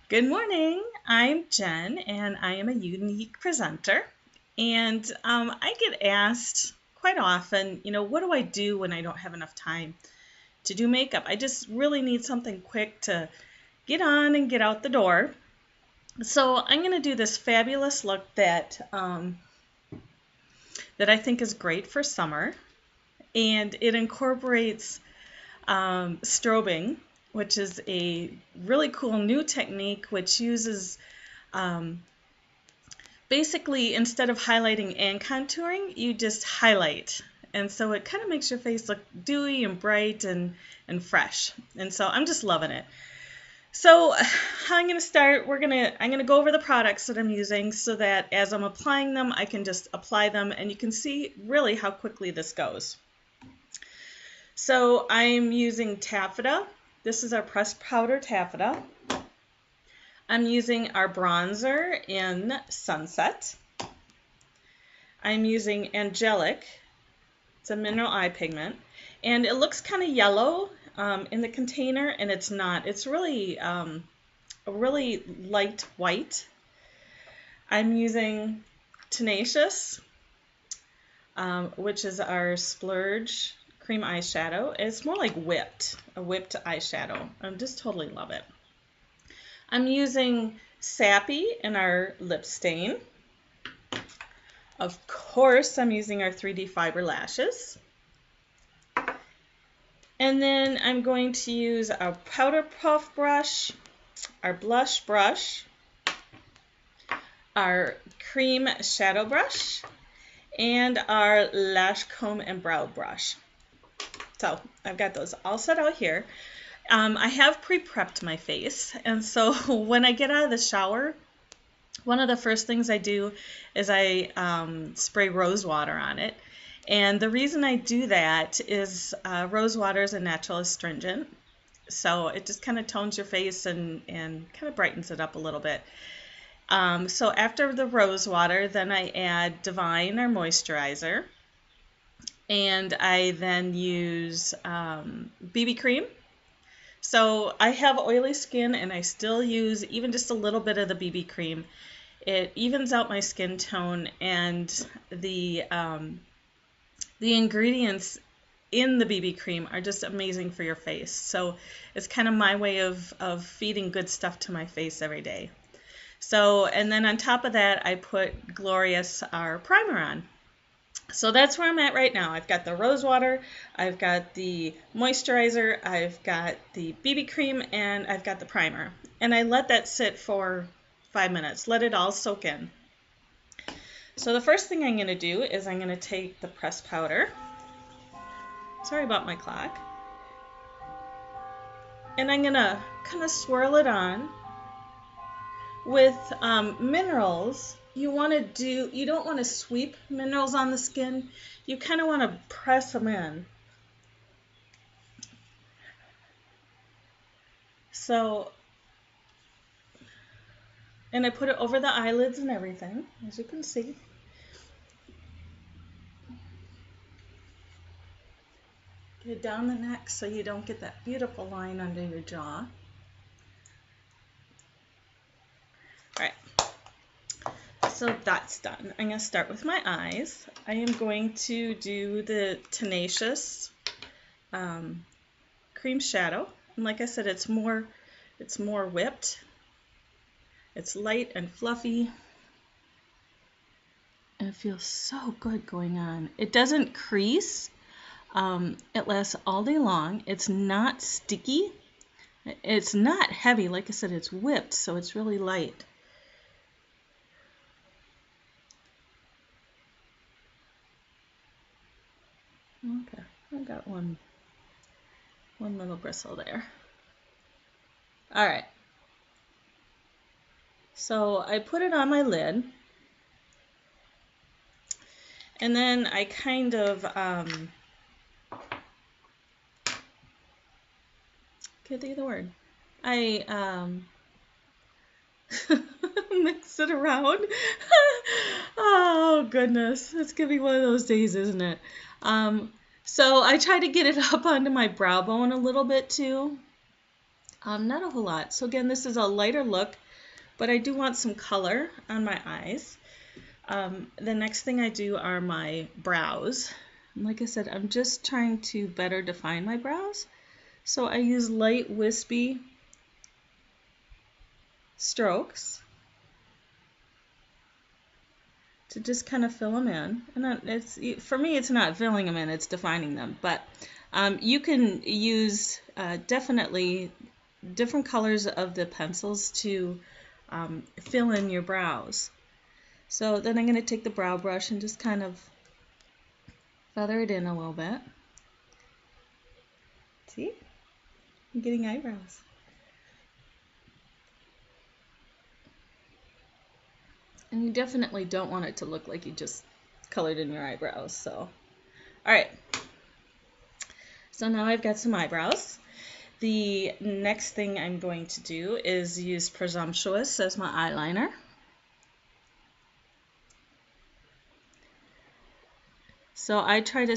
Good morning. I'm Jen, and I am a Younique presenter. And I get asked quite often, what do I do when I don't have enough time to do makeup? I just really need something quick to get on and get out the door. So I'm going to do this fabulous look that I think is great for summer, and it incorporates strobing, which is a really cool new technique which uses um, basically, instead of highlighting and contouring, you just highlight. And so it kind of makes your face look dewy and bright and fresh. And so I'm just loving it. So how I'm going to start, I'm going to go over the products that I'm using so that as I'm applying them, I can just apply them and you can see really how quickly this goes. So I'm using taffeta. This is our pressed powder taffeta. I'm using our bronzer in Sunset. I'm using Angelic. It's a mineral eye pigment. And it looks kind of yellow in the container, and it's not. It's really a really light white. I'm using Tenacious, which is our Splurge cream eyeshadow. It's more like a whipped eyeshadow. I just totally love it. I'm using Sappy in our lip stain. Of course, I'm using our 3D fiber lashes. And then I'm going to use our powder puff brush, our blush brush, our cream shadow brush, and our lash comb and brow brush. So I've got those all set out here. I have pre-prepped my face, and so when I get out of the shower, one of the first things I do is I spray rose water on it. And the reason I do that is rose water is a natural astringent, so it just kind of tones your face and kind of brightens it up a little bit. So after the rose water, then I add Divine, our moisturizer, and I then use BB cream. So I have oily skin, and I still use even just a little bit of the BB cream. It evens out my skin tone, and the ingredients in the BB cream are just amazing for your face. So it's kind of my way of feeding good stuff to my face every day. So, and then on top of that, I put Glorious, our primer on. So that's where I'm at right now. I've got the rose water, I've got the moisturizer, I've got the BB cream, and I've got the primer. And I let that sit for 5 minutes. Let it all soak in. So the first thing I'm going to do is I'm going to take the pressed powder. Sorry about my clock. And I'm going to kind of swirl it on. With minerals, you don't want to sweep minerals on the skin. You kind of want to press them in. So, and I put it over the eyelids and everything, as you can see. Get it down the neck so you don't get that beautiful line under your jaw. All right. So that's done. I'm going to start with my eyes. I am going to do the Tenacious cream shadow. And like I said, it's more whipped. It's light and fluffy. And it feels so good going on. It doesn't crease. It lasts all day long. It's not sticky. It's not heavy. Like I said, it's whipped, so it's really light. Okay, I've got one little bristle there. All right. So I put it on my lid, and then I kind of can't think of the word. I mix it around. Oh goodness, it's gonna be one of those days, isn't it? So I try to get it up onto my brow bone a little bit too. Not a whole lot. So again, this is a lighter look, but I do want some color on my eyes. The next thing I do are my brows. And like I said, I'm just trying to better define my brows. So I use light wispy strokes to just kind of fill them in. And for me, it's not filling them in, it's defining them. But you can use definitely different colors of the pencils to fill in your brows. So then I'm going to take the brow brush and just kind of feather it in a little bit. See? I'm getting eyebrows. And you definitely don't want it to look like you just colored in your eyebrows. So, alright. So now I've got some eyebrows. The next thing I'm going to do is use Presumptuous as my eyeliner. So I try to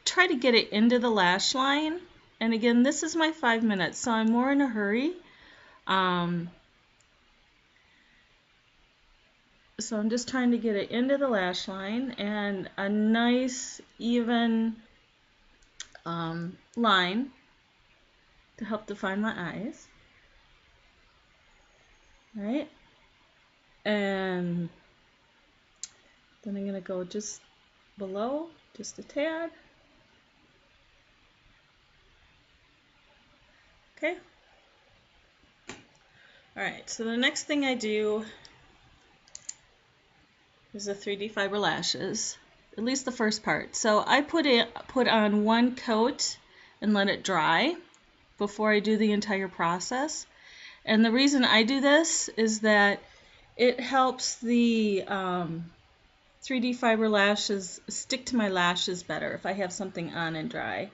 try to get it into the lash line. And again, this is my 5 minutes, so I'm more in a hurry. So I'm just trying to get it into the lash line and a nice even line to help define my eyes. All right, and then I'm going to go just below, just a tad. Okay. All right, so the next thing I do is the 3D fiber lashes, at least the first part. So I put on one coat and let it dry before I do the entire process. And the reason I do this is that it helps the 3D fiber lashes stick to my lashes better if I have something on and dry.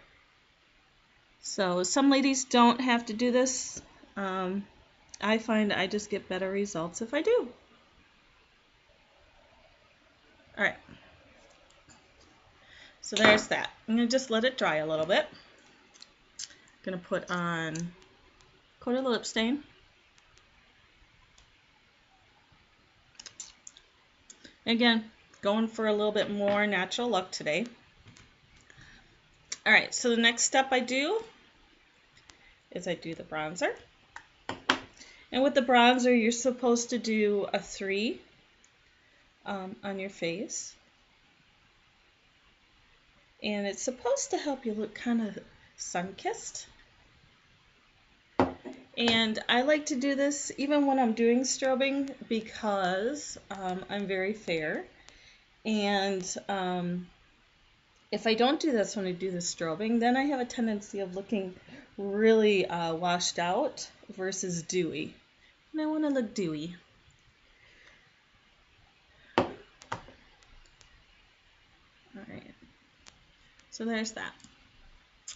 So some ladies don't have to do this. I find I just get better results if I do. All right. So there's that. I'm going to just let it dry a little bit. I'm going to put on a coat of the lip stain. Again, going for a little bit more natural look today. All right, so the next step I do is I do the bronzer. And with the bronzer, you're supposed to do a 3 on your face. And it's supposed to help you look kind of sun-kissed. And I like to do this even when I'm doing strobing because I'm very fair. And if I don't do this when I do the strobing, then I have a tendency of looking really washed out versus dewy. And I want to look dewy. All right. So there's that.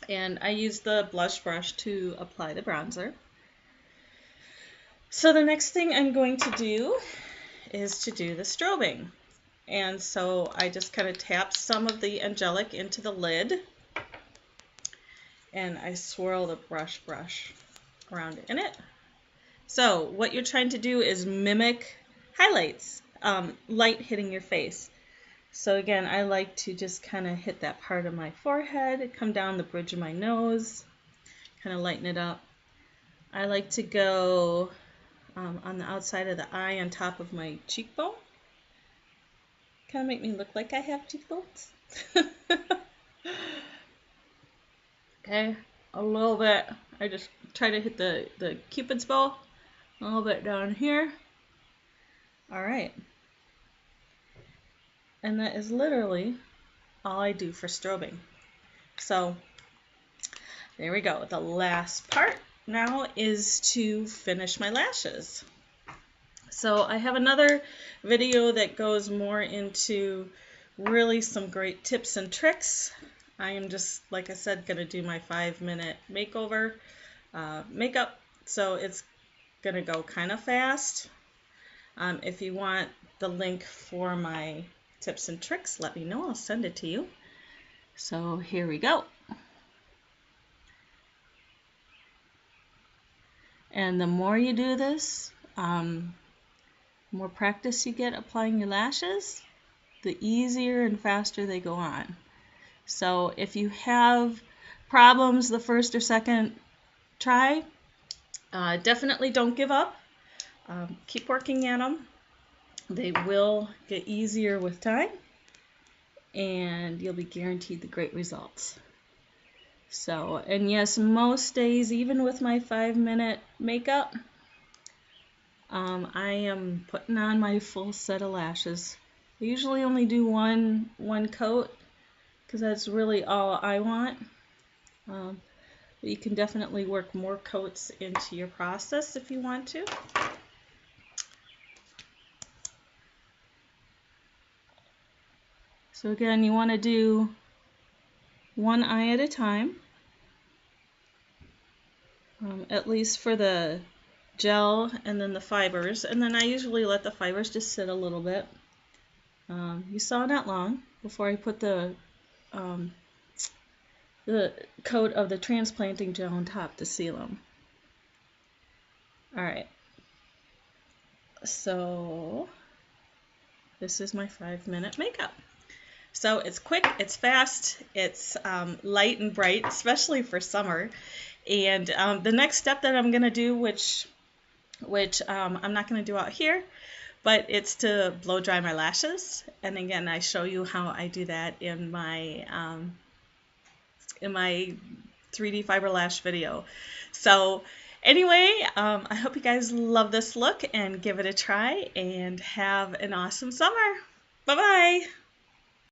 And I use the blush brush to apply the bronzer. So the next thing I'm going to do is to do the strobing. And so I just kind of tap some of the angelic into the lid. And I swirl the brush around in it. So what you're trying to do is mimic highlights, light hitting your face. So again, I like to just kind of hit that part of my forehead, come down the bridge of my nose, kind of lighten it up. I like to go on the outside of the eye on top of my cheekbone. Kind of make me look like I have cheekbones. Okay, a little bit. I just try to hit the Cupid's bow a little bit down here. All right. And that is literally all I do for strobing. So there we go. The last part now is to finish my lashes. So I have another video that goes more into really some great tips and tricks. I am just, like I said, going to do my 5-minute makeover makeup. So it's going to go kind of fast. If you want the link for my tips and tricks, let me know. I'll send it to you. So here we go. And the more you do this, more practice you get applying your lashes, the easier and faster they go on. So if you have problems the first or second try, definitely don't give up. Keep working at them. They will get easier with time, and you'll be guaranteed the great results. So, and yes, most days, even with my 5-minute makeup, I am putting on my full set of lashes. I usually only do one coat because that's really all I want. But you can definitely work more coats into your process if you want to. So again, you want to do one eye at a time, at least for the gel and then the fibers. And then I usually let the fibers just sit a little bit. You saw not long before I put the coat of the transplanting gel on top to seal them. Alright, so this is my 5-minute makeup. So it's quick, it's fast, it's light and bright, especially for summer. And the next step that I'm going to do, which I'm not going to do out here, but it's to blow dry my lashes. And again, I show you how I do that in my 3D fiber lash video. So anyway, I hope you guys love this look and give it a try and have an awesome summer. Bye-bye.